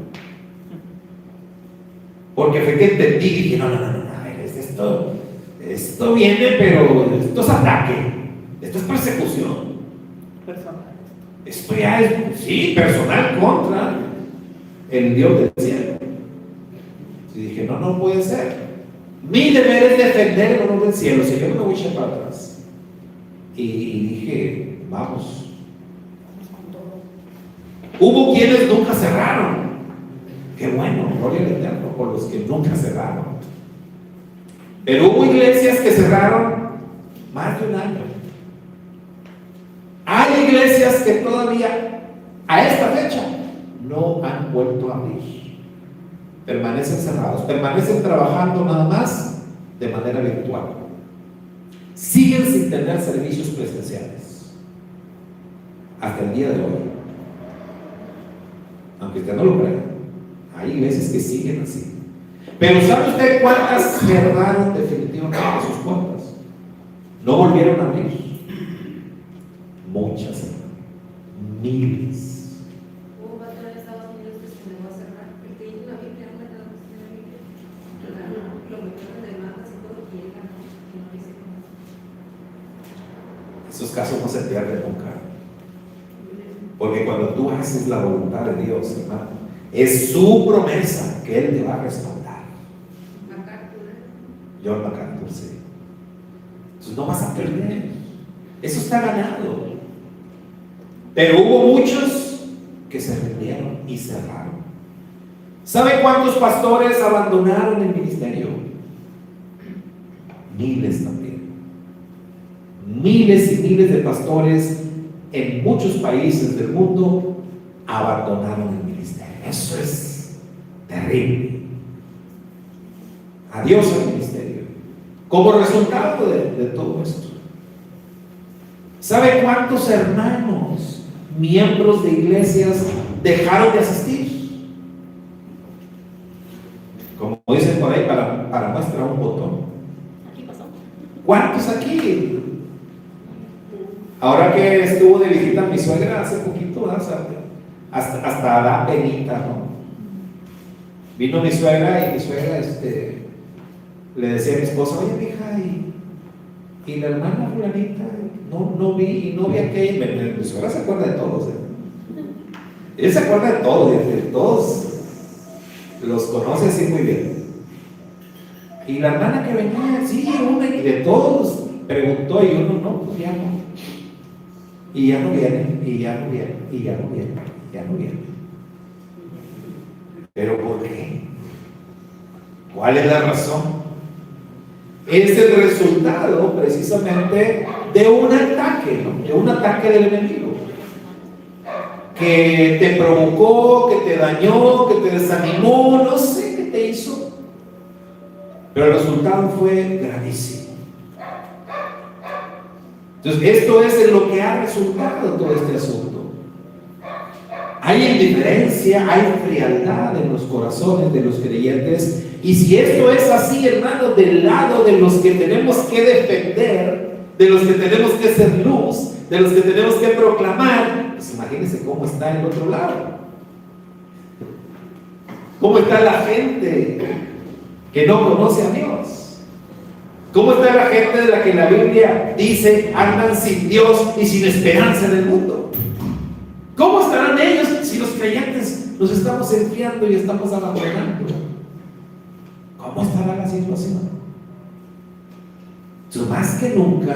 Porque fue que entendí y dije, no, a ver, esto viene, pero esto es ataque, esto es persecución. Personal. Esto ya es, sí, personal contra el Dios del cielo. Y dije, no puede ser. Mi deber es defender el honor del cielo, si yo no me voy a echar para atrás. Y dije, vamos. Hubo quienes nunca cerraron. Qué bueno, gloria al Eterno por los que nunca cerraron. Pero hubo iglesias que cerraron más de un año. Hay iglesias que todavía a esta fecha no han vuelto a abrir. Permanecen cerrados, permanecen trabajando nada más de manera virtual. Siguen sin tener servicios presenciales hasta el día de hoy. Aunque usted no lo crea, hay iglesias que siguen así. Pero ¿sabe usted cuántas cerraron definitivamente sus puertas? No volvieron a abrir. Muchas, miles. Hubo pastor en Estados Unidos que se negó a cerrar, el que dice la Biblia, no me acuerdo que está en la Biblia. Lo metieron en demandas y todo, y él ganó, que no dice cómo. Esos casos no se pierden nunca. Porque cuando tú haces la voluntad de Dios, hermano, es su promesa que Él te va a respaldar. John MacArthur, sí. Entonces no vas a perder. Eso está ganado. Pero hubo muchos que se rindieron y cerraron. ¿Sabe cuántos pastores abandonaron el ministerio? Miles también. Miles y miles de pastores en muchos países del mundo abandonaron el ministerio. Eso es terrible. Adiós al ministerio. Como resultado de todo esto. ¿Sabe cuántos hermanos, miembros de iglesias, dejaron de asistir? Como dicen por ahí, para muestra un botón. Aquí pasó. ¿Cuántos aquí? Ahora que estuvo de visita mi suegra hace poquito, hasta da penita, ¿no? Vino mi suegra y mi suegra le decía a mi esposa, oye, mija, y la hermana fulanita, no vi aquella. Mi suegra se acuerda de todos, Ella se acuerda de todos, de todos los conoce así muy bien. Y la hermana que venía, sí, una, y de todos preguntó, y uno, no, pues ya no. Y ya no viene, y ya no viene, y ya no viene, ya no viene. ¿Pero por qué? ¿Cuál es la razón? Es el resultado precisamente de un ataque, ¿no? De un ataque del enemigo. Que te provocó, que te dañó, que te desanimó, no sé qué te hizo. Pero el resultado fue gravísimo. Entonces, esto es en lo que ha resultado todo este asunto. Hay indiferencia, hay frialdad en los corazones de los creyentes. Y si esto es así, hermano, del lado de los que tenemos que defender, de los que tenemos que ser luz, de los que tenemos que proclamar, pues imagínense cómo está el otro lado. ¿Cómo está la gente que no conoce a Dios? ¿Cómo está la gente de la que la Biblia dice andan sin Dios y sin esperanza en el mundo? ¿Cómo estarán ellos si los creyentes nos estamos enfriando y estamos abandonando? ¿Cómo estará la situación? Entonces, más que nunca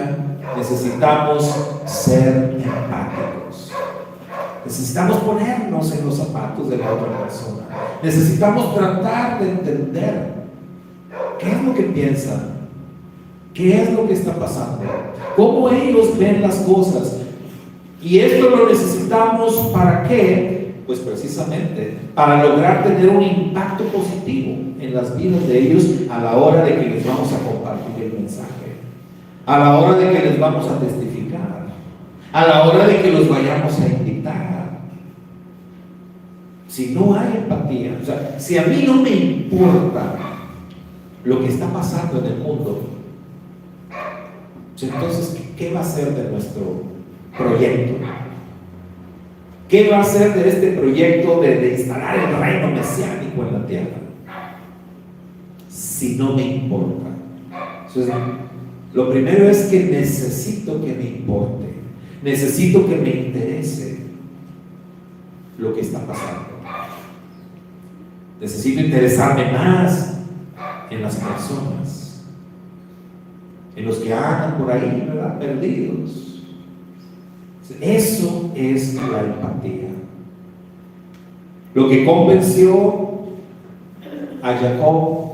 necesitamos ser empáticos. Necesitamos ponernos en los zapatos de la otra persona. Necesitamos tratar de entender qué es lo que piensan, qué es lo que está pasando, cómo ellos ven las cosas. Y esto lo necesitamos ¿para qué? Pues precisamente para lograr tener un impacto positivo en las vidas de ellos a la hora de que les vamos a compartir el mensaje, a la hora de que les vamos a testificar, a la hora de que los vayamos a invitar. Si no hay empatía, o sea, si a mí no me importa lo que está pasando en el mundo, entonces, ¿qué va a ser de nuestro proyecto? ¿Qué va a hacer de este proyecto de instalar el reino mesiánico en la tierra? Si no me importa. Entonces, lo primero es que necesito que me importe, necesito que me interese lo que está pasando. Necesito interesarme más en las personas, en los que andan por ahí, ¿verdad? Perdidos. Eso es la empatía. Lo que convenció a Jacob,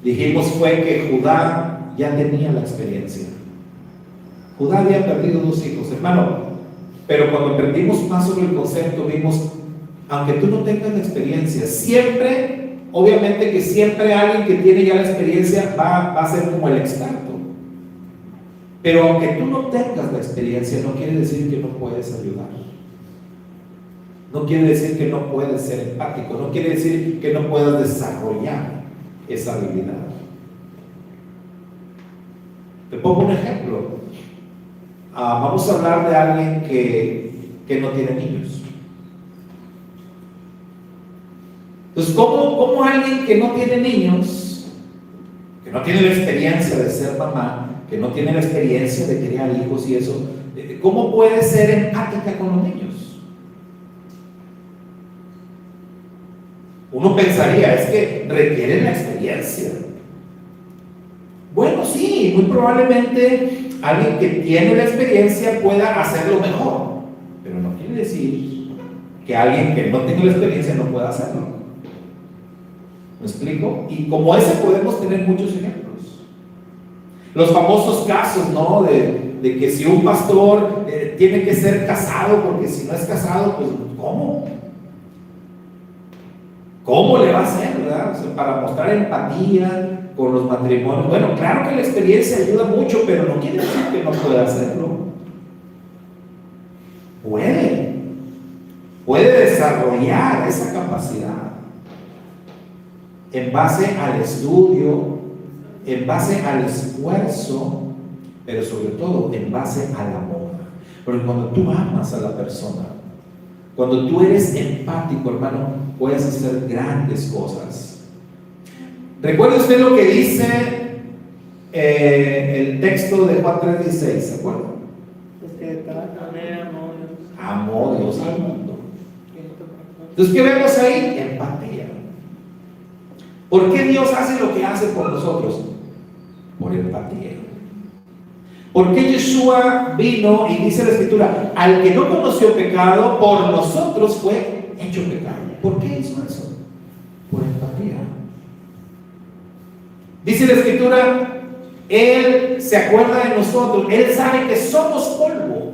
dijimos, fue que Judá ya tenía la experiencia. Judá había perdido 2 hijos, hermano, pero cuando aprendimos más sobre el concepto, vimos, aunque tú no tengas la experiencia, siempre, obviamente que siempre alguien que tiene ya la experiencia va a ser como el experto. Pero aunque tú no tengas la experiencia, no quiere decir que no puedes ayudar. No quiere decir que no puedes ser empático. No quiere decir que no puedas desarrollar esa habilidad. Te pongo un ejemplo. Vamos a hablar de alguien que no tiene niños. Entonces, ¿cómo alguien que no tiene niños, que no tiene la experiencia de ser mamá, que no tiene la experiencia de criar hijos y eso, cómo puede ser empática con los niños? Uno pensaría, es que requiere la experiencia. Bueno, sí, muy probablemente alguien que tiene la experiencia pueda hacerlo mejor, pero no quiere decir que alguien que no tenga la experiencia no pueda hacerlo. ¿Me explico? Y como ese podemos tener muchos ejemplos. Los famosos casos, ¿no? De que si un pastor tiene que ser casado, porque si no es casado, pues ¿cómo? ¿Cómo le va a hacer, verdad? O sea, para mostrar empatía con los matrimonios. Bueno, claro que la experiencia ayuda mucho, pero no quiere decir que no pueda hacerlo. Puede desarrollar esa capacidad en base al estudio, en base al esfuerzo, pero sobre todo en base al amor. Porque cuando tú amas a la persona, cuando tú eres empático, hermano, puedes hacer grandes cosas. ¿Recuerda usted lo que dice el texto de Juan 3:16? ¿Se acuerda? Pues que de tal manera Amó Dios al mundo. Entonces, ¿qué vemos ahí? Empatía. ¿Por qué Dios hace lo que hace por nosotros? Por empatía. ¿Por qué Yeshua vino y dice la Escritura, al que no conoció pecado, por nosotros fue hecho pecado? ¿Por qué hizo eso? Por empatía. Dice la Escritura, Él se acuerda de nosotros, Él sabe que somos polvo.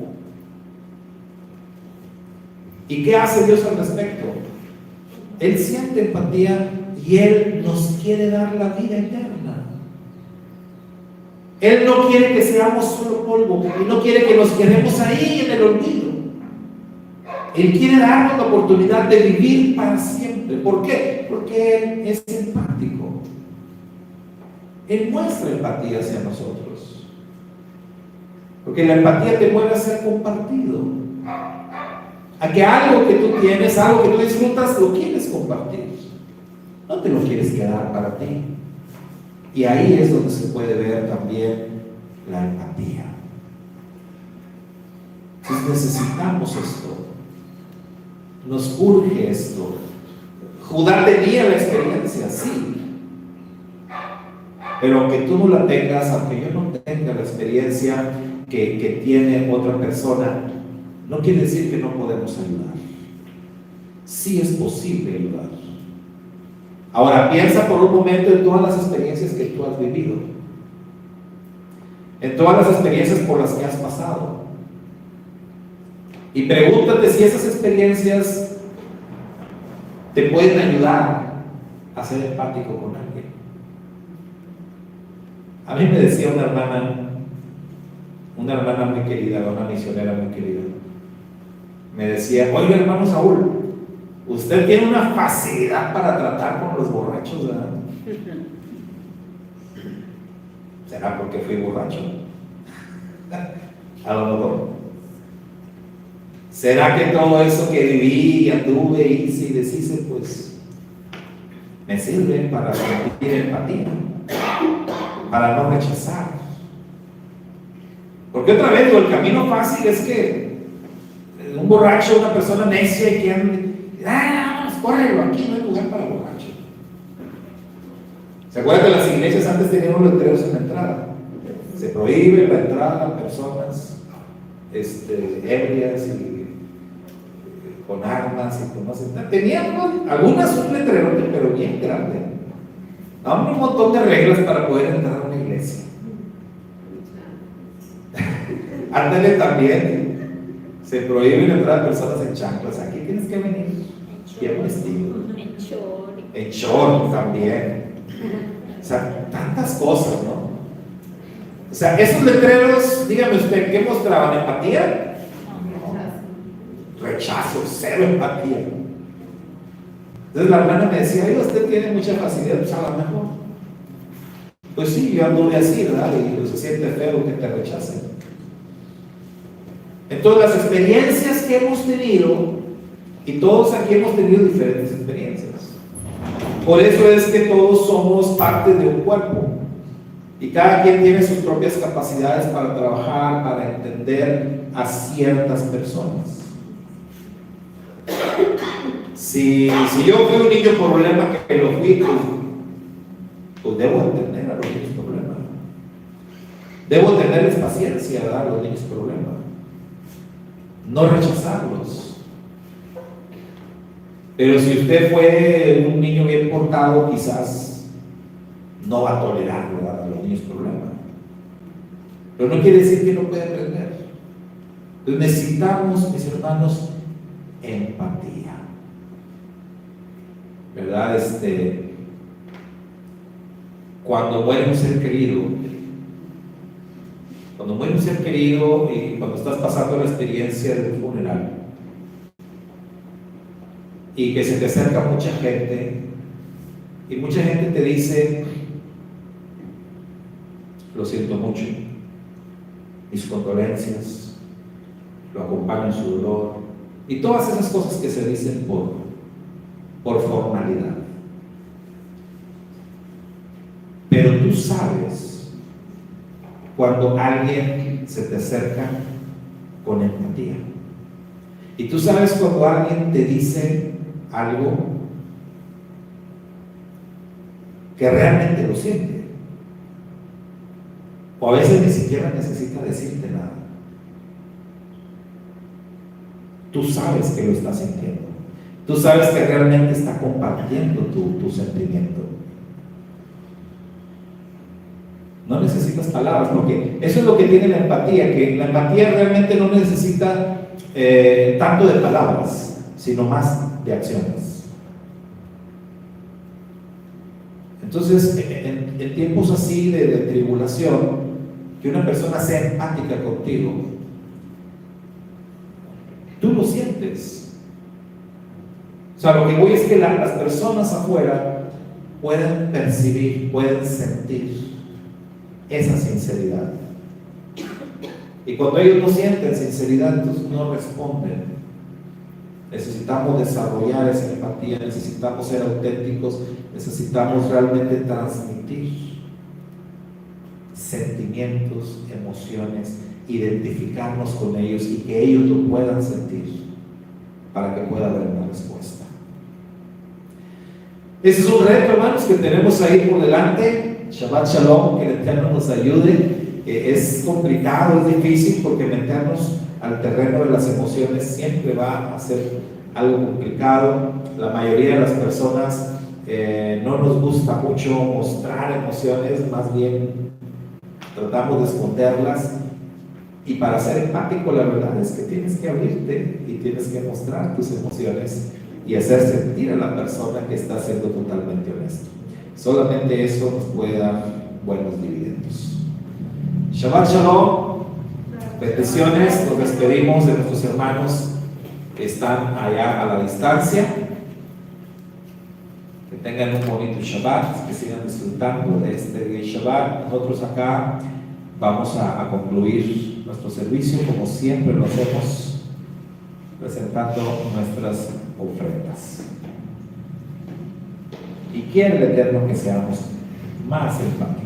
¿Y qué hace Dios al respecto? Él siente empatía y Él nos quiere dar la vida eterna. Él no quiere que seamos solo polvo, Él no quiere que nos quedemos ahí en el olvido. Él quiere darnos la oportunidad de vivir para siempre. ¿Por qué? Porque Él es empático. Él muestra empatía hacia nosotros. Porque la empatía te mueve a ser compartido. A que algo que tú tienes, algo que tú disfrutas, lo quieres compartir. No te lo quieres quedar para ti. Y ahí es donde se puede ver también la empatía. Entonces necesitamos esto. Nos urge esto. Judá tenía la experiencia, sí. Pero aunque tú no la tengas, aunque yo no tenga la experiencia que tiene otra persona, no quiere decir que no podemos ayudar. Sí es posible ayudar. Ahora piensa por un momento en todas las experiencias que tú has vivido, en todas las experiencias por las que has pasado, y pregúntate si esas experiencias te pueden ayudar a ser empático con alguien. A mí me decía una hermana muy querida, una misionera muy querida, me decía, oiga hermano Saúl, usted tiene una facilidad para tratar con los borrachos, ¿verdad? ¿Será porque fui borracho? A lo mejor. ¿Será que todo eso que viví, anduve, hice y deshice, pues me sirve para sentir empatía, para no rechazar? Porque otra vez, el camino fácil es que un borracho, una persona necia y que ande, córrelo, aquí no hay lugar para borracho. ¿Se acuerdan que las iglesias antes tenían unos letreros en la entrada? Se prohíbe la entrada a personas ebrias y con armas y con no sé. Tenían algunas un letrerote, pero bien grande. Daban un montón de reglas para poder entrar a una iglesia. Ándale, también se prohíbe la entrada a personas en chanclas. Aquí tienes que venir bien vestido. En short también. O sea, tantas cosas, ¿no? O sea, esos letreros, dígame usted, ¿qué mostraban? ¿Empatía? No. Rechazo, cero empatía. Entonces la hermana me decía, oye, usted tiene mucha facilidad, pues a lo mejor. Pues sí, yo anduve así, ¿verdad? Y pues, se siente feo que te rechacen. Entonces las experiencias que hemos tenido, y todos aquí hemos tenido diferentes experiencias. Por eso es que todos somos parte de un cuerpo. Y cada quien tiene sus propias capacidades para trabajar, para entender a ciertas personas. Si yo fui un niño problema que lo fui, pues debo entender a los niños problema. Debo tenerles paciencia a los niños problema. No rechazarlos. Pero si usted fue un niño bien portado, quizás no va a tolerar, ¿verdad?, a los niños problemas. Pero no quiere decir que no puede aprender. Entonces necesitamos, mis hermanos, empatía, ¿verdad? Cuando muere un ser querido, y cuando estás pasando la experiencia del funeral, y que se te acerca mucha gente, y mucha gente te dice, lo siento mucho, mis condolencias, lo acompaño en su dolor, y todas esas cosas que se dicen por formalidad. Pero tú sabes cuando alguien se te acerca con empatía, y tú sabes cuando alguien te dice algo que realmente lo siente, o a veces ni siquiera necesita decirte nada. Tú sabes que lo está sintiendo, tú sabes que realmente está compartiendo tu sentimiento. No necesitas palabras, porque eso es lo que tiene la empatía, que la empatía realmente no necesita tanto de palabras, sino más de acciones. Entonces, en tiempos así de tribulación, que una persona sea empática contigo, tú lo sientes. O sea, lo que voy es que las personas afuera pueden percibir, pueden sentir esa sinceridad. Y cuando ellos no sienten sinceridad, entonces no responden. Necesitamos desarrollar esa empatía, necesitamos ser auténticos, necesitamos realmente transmitir sentimientos, emociones, identificarnos con ellos y que ellos lo puedan sentir para que pueda haber una respuesta. Ese es un reto, hermanos, que tenemos ahí por delante. Shabbat Shalom, que el Eterno nos ayude. Es complicado, es difícil, porque meternos al terreno de las emociones siempre va a ser algo complicado. La mayoría de las personas no nos gusta mucho mostrar emociones, más bien tratamos de esconderlas. Y para ser empático, la verdad es que tienes que abrirte y tienes que mostrar tus emociones y hacer sentir a la persona que está siendo totalmente honesto. Solamente eso nos puede dar buenos dividendos. Shabbat Shalom, bendiciones. Nos despedimos de nuestros hermanos que están allá a la distancia. Que tengan un bonito Shabbat, que sigan disfrutando de este día Shabbat. Nosotros acá vamos a concluir nuestro servicio como siempre lo hacemos presentando nuestras ofrendas. Y quiere el Eterno que seamos más empáticos.